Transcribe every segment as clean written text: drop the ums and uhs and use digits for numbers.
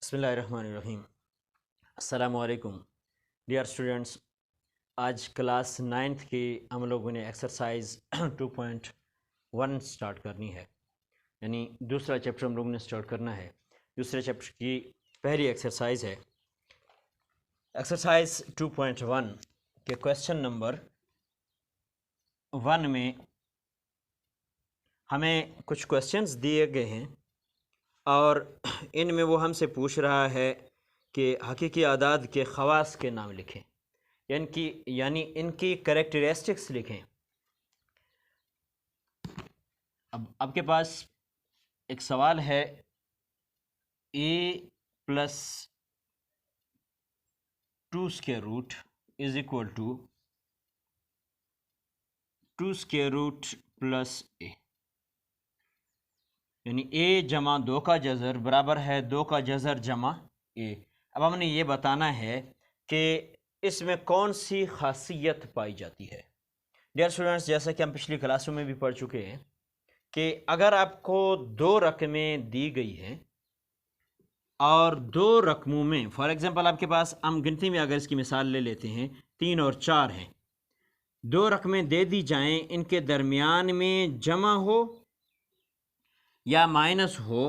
बिस्मिल्लाहिर्रहमानिर्रहीम। अस्सलामुअलैकुम dear students. आज क्लास 9th की हम लोगों ने एक्सरसाइज 2.1 स्टार्ट करनी है, यानी दूसरा चैप्टर हम लोगों ने स्टार्ट करना है। दूसरे चैप्टर की पहली एक्सरसाइज है एक्सरसाइज 2.1 के क्वेश्चन नंबर 1 में हमें कुछ क्वेश्चंस दिए गए हैं और इनमें वो हमसे पूछ रहा है कि हकीकी आदाद के ख़वास के नाम लिखें, यानी इनकी कैरेक्टरिस्टिक्स लिखें। अब आपके पास एक सवाल है, a plus 2 square root is equal to 2 square root plus a, यानी a जमा 2 का जज़र बराबर है 2 का जज़र जमा a। अब हमने ये बताना है कि इसमें कौन सी खासियत पाई जाती है। डियर स्टूडेंट्स, जैसा कि हम पिछली क्लासों में भी पढ़ चुके हैं कि अगर आपको 2 रकमें दी गई हैं और 2 रकमों में, फॉर एग्जांपल आपके पास, हम गिनती में अगर इसकी मिसाल ले लेते हैं, 3 और 4 हैं, 2 रकमें दे दी जाएं, इनके दरमियान में जमा हो या माइनस हो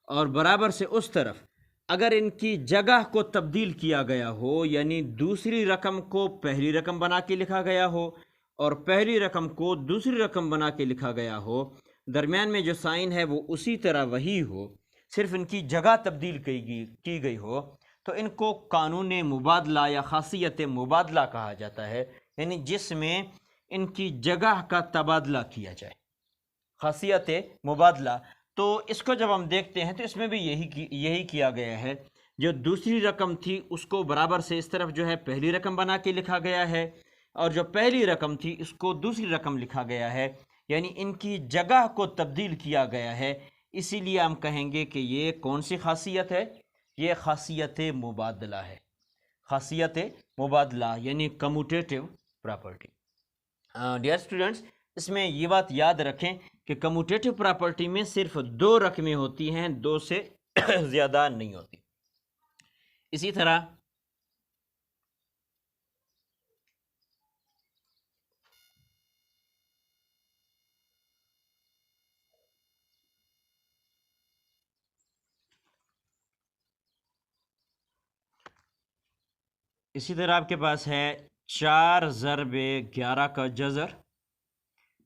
और बराबर से उस तरफ अगर इनकी जगह को तब्दील किया गया हो, यानी दूसरी रकम को पहली रकम बना के लिखा गया हो और पहली रकम को दूसरी रकम बना के लिखा गया हो, दरमियान में जो साइन है वो उसी तरह वही हो, सिर्फ इनकी जगह तब्दील की गई हो, तो इनको कानून मुबादला या खासियत मुबादला कहा जाता है, यानी जिसमें इनकी जगह का तबादला किया जाए, खासियत मुबादला। तो इसको जब हम देखते हैं तो इसमें भी यही किया गया है। जो दूसरी रकम थी उसको बराबर से इस तरफ जो है पहली रकम बना के लिखा गया है और जो पहली रकम थी इसको दूसरी रकम लिखा गया है, यानी इनकी जगह को तब्दील किया गया है। इसीलिए हम कहेंगे कि ये कौन सी खासियत है, ये खासियत मुबादला है, खासियत मुबादला यानी कम्यूटेटिव प्रॉपर्टी। डियर स्टूडेंट्स, इसमें ये बात याद रखें कि कम्यूटेटिव प्रॉपर्टी में सिर्फ 2 रकमें होती हैं, 2 से ज़्यादा नहीं होती। इसी तरह आपके पास है 4 ज़रब 11 का जज़र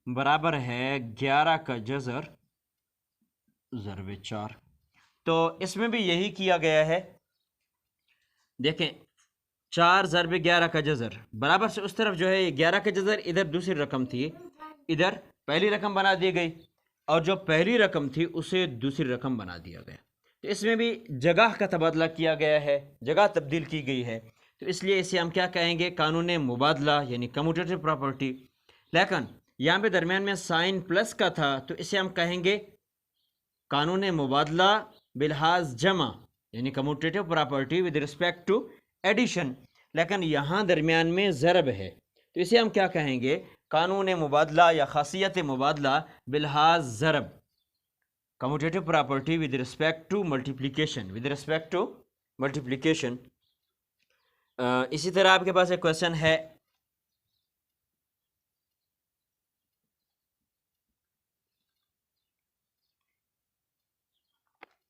बराबर है 11 का जज़र ज़रब 4। तो इसमें भी यही किया गया है। देखें, 4 ज़रब 11 का जज़र बराबर से उस तरफ जो है 11 का जज़र, इधर दूसरी रकम थी, इधर पहली रकम बना दी गई और जो पहली रकम थी उसे दूसरी रकम बना दिया गया। तो इसमें भी जगह का तबादला किया गया है, जगह तब्दील की गई है, तो इसलिए इसे हम क्या कहेंगे, कानून मुबादला यानी कम्यूटेटिव प्रॉपर्टी। लेकिन यहाँ पे दरमियान में साइन प्लस का था तो इसे हम कहेंगे कानून मुबादला बिलहाज जमा यानी commutative property with respect to addition. लेकिन यहाँ दरमियान में ज़रब है तो इसे हम क्या कहेंगे, कानून मुबादला या खासियत मुबादला बिलहाज ज़रब, commutative property with respect to multiplication, with respect to multiplication. इसी तरह आपके पास एक क्वेश्चन है,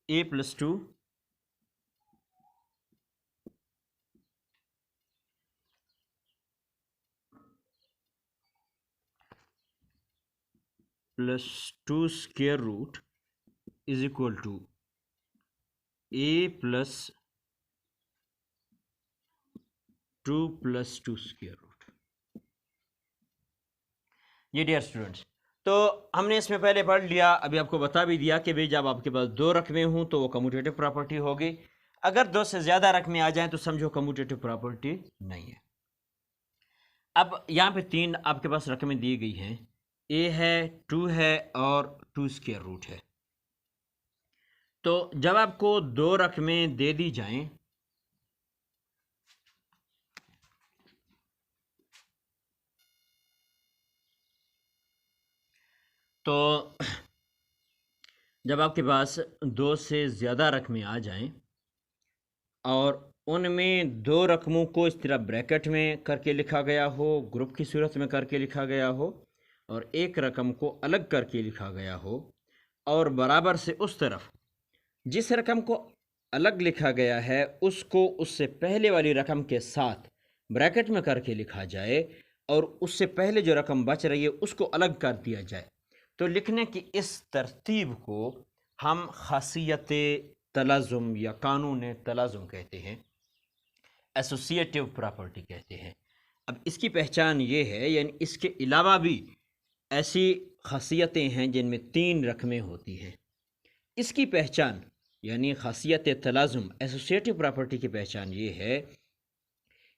a plus 2 plus 2 square root is equal to a plus 2 plus 2 square root. ये डियर स्टूडेंट्स, तो हमने इसमें पहले पढ़ लिया, अभी आपको बता भी दिया कि भाई जब आपके पास 2 रकमें हों तो वो कम्यूटेटिव प्रॉपर्टी होगी, अगर 2 से ज़्यादा रकमें आ जाएं तो समझो कम्यूटेटिव प्रॉपर्टी नहीं है। अब यहाँ पे 3 आपके पास रकमें दी गई हैं, a है, 2 है और 2 स्क्वायर रूट है। तो जब आपको 2 रकमें दे दी जाएं तो जब आपके पास 2 से ज़्यादा रकमें आ जाएं और उनमें दो रकमों को इस तरह ब्रैकेट में करके लिखा गया हो, ग्रुप की सूरत में करके लिखा गया हो, और एक रकम को अलग करके लिखा गया हो, और बराबर से उस तरफ जिस रकम को अलग लिखा गया है उसको उससे पहले वाली रकम के साथ ब्रैकेट में करके लिखा जाए, और उससे पहले जो रकम बच रही है उसको अलग कर दिया जाए। तो लिखने की इस तरतीब को हम खासियत तलाज़ुम या कानून तलाज़ुम कहते हैं, एसोसिएटिव प्रॉपर्टी कहते हैं। अब इसकी पहचान ये है, यानी इसके अलावा भी ऐसी खासियतें हैं जिनमें 3 रकमें होती हैं। इसकी पहचान यानी खासियत तलाज़ुम एसोसिएटिव प्रॉपर्टी की पहचान ये है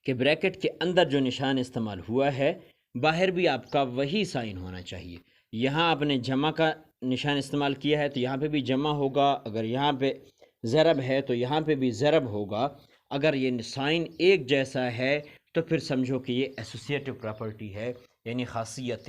कि ब्रैकेट के अंदर जो निशान इस्तेमाल हुआ है बाहर भी आपका वही साइन होना चाहिए। यहाँ आपने जमा का निशान इस्तेमाल किया है तो यहाँ पे भी जमा होगा, अगर यहाँ पे ज़रब है तो यहाँ पे भी ज़रब होगा। अगर ये साइन एक जैसा है तो फिर समझो कि ये एसोसिएटिव प्रॉपर्टी है, यानी खासियत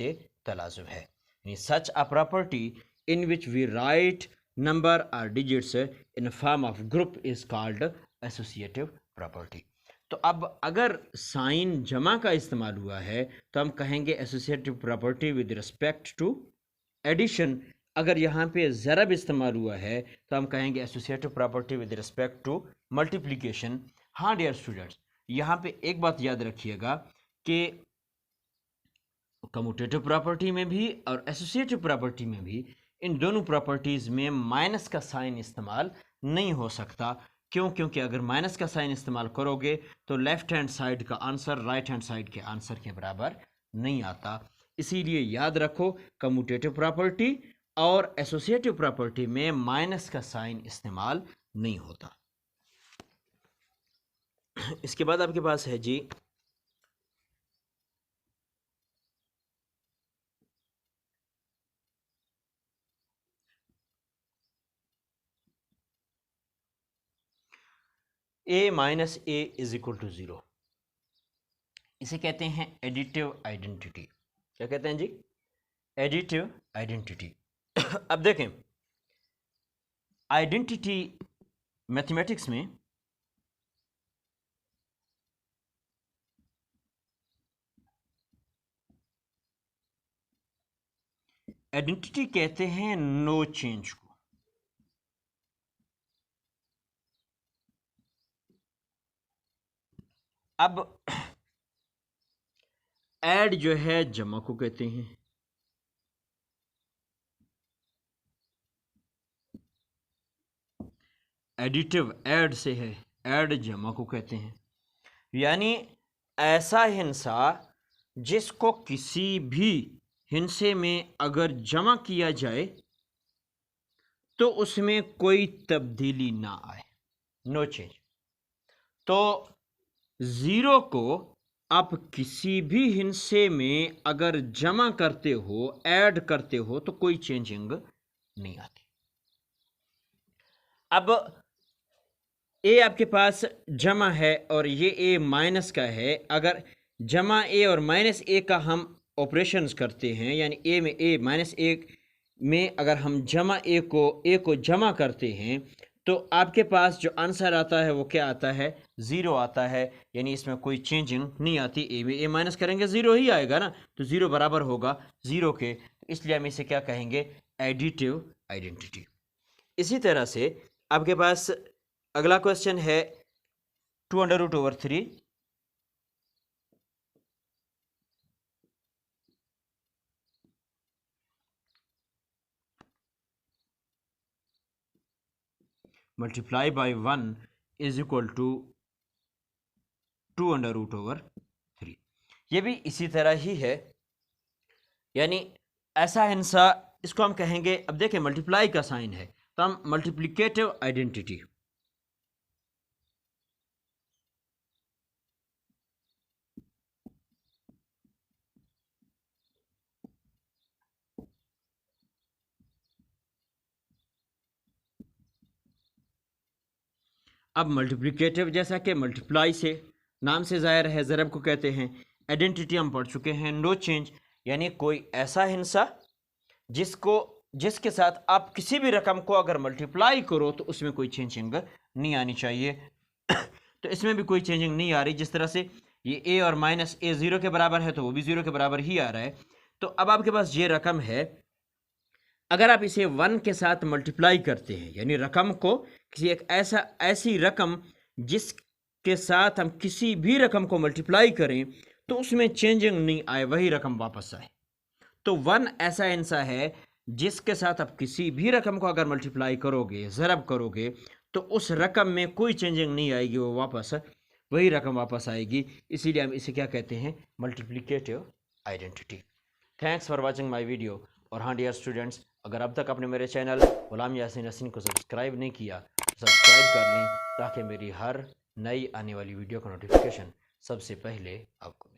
तलाज़ुम है। यानी such a property in which we write number और digits in form of group is called associative property. तो अब अगर साइन जमा का इस्तेमाल हुआ है तो हम कहेंगे associative property with respect to addition. अगर यहाँ पे ज़रब इस्तेमाल हुआ है तो हम कहेंगे associative property with respect to multiplication. हाँ डियर स्टूडेंट्स, यहाँ पे एक बात याद रखिएगा कि कम्यूटेटिव प्रॉपर्टी में भी और एसोसिएटिव प्रॉपर्टी में भी इन दोनों प्रॉपर्टीज़ में माइनस का साइन इस्तेमाल नहीं हो सकता। क्यों? क्योंकि अगर माइनस का साइन इस्तेमाल करोगे तो लेफ्ट हैंड साइड का आंसर राइट हैंड साइड के आंसर के बराबर नहीं आता। इसीलिए याद रखो, कम्यूटेटिव प्रॉपर्टी और एसोसिएटिव प्रॉपर्टी में माइनस का साइन इस्तेमाल नहीं होता। इसके बाद आपके पास है जी a minus a is equal to 0। इसे कहते हैं एडिटिव आइडेंटिटी। क्या कहते हैं जी? Additive identity. अब देखें, आइडेंटिटी मैथमेटिक्स में आइडेंटिटी कहते हैं नो चेंज को। अब ऐड जो है जमा को कहते हैं, एडिटिव ऐड से है, ऐड जमा को कहते हैं। यानी ऐसा हिंसा जिसको किसी भी हिंसे में अगर जमा किया जाए तो उसमें कोई तब्दीली ना आए, नो चेंज। तो 0 को आप किसी भी हिंसे में अगर जमा करते हो, ऐड करते हो, तो कोई चेंजिंग नहीं आती। अब ए आपके पास जमा है और ये ए माइनस का है। अगर जमा ए और माइनस ए का हम ऑपरेशंस करते हैं, यानी ए में ए माइनस ए में अगर हम जमा ए को जमा करते हैं तो आपके पास जो आंसर आता है वो क्या आता है? 0 आता है। यानी इसमें कोई चेंजिंग नहीं आती। ए में ए माइनस करेंगे 0 ही आएगा ना, तो 0 बराबर होगा 0 के। इसलिए हम इसे क्या कहेंगे? Additive identity. इसी तरह से आपके पास अगला क्वेश्चन है 2√3 multiply by 1 is equal to 2√3। ये भी इसी तरह ही है, यानी ऐसा हिंसा, इसको हम कहेंगे, अब देखें मल्टीप्लाई का साइन है तो हम मल्टीप्लिकेटिव आइडेंटिटी। अब मल्टीप्लिकेटिव जैसा कि मल्टीप्लाई से नाम से ज़ाहिर है ज़रब को कहते हैं। आइडेंटिटी हम पढ़ चुके हैं, नो चेंज, यानी कोई ऐसा हिंसा जिसके साथ आप किसी भी रकम को अगर मल्टीप्लाई करो तो उसमें कोई चेंजिंग नहीं आनी चाहिए। तो इसमें भी कोई चेंजिंग नहीं आ रही। जिस तरह से ये a और माइनस a 0 के बराबर है तो वो भी 0 के बराबर ही आ रहा है। तो अब आपके पास ये रकम है, अगर आप इसे 1 के साथ मल्टीप्लाई करते हैं, यानी रकम को किसी एक ऐसी रकम जिसके साथ हम किसी भी रकम को मल्टीप्लाई करें तो उसमें चेंजिंग नहीं आए, वही रकम वापस आए। तो 1 ऐसा आंसर है जिसके साथ आप किसी भी रकम को अगर मल्टीप्लाई करोगे, ज़रब करोगे, तो उस रकम में कोई चेंजिंग नहीं आएगी, वो वापस वही रकम वापस आएगी। इसीलिए हम इसे क्या कहते हैं, multiplicative identity. Thanks for watching my video. और हाँ डियर स्टूडेंट्स, अगर अब तक आपने मेरे चैनल गुलाम यासीन हसीन को सब्सक्राइब नहीं किया तो सब्सक्राइब कर लें, ताकि मेरी हर नई आने वाली वीडियो का नोटिफिकेशन सबसे पहले आपको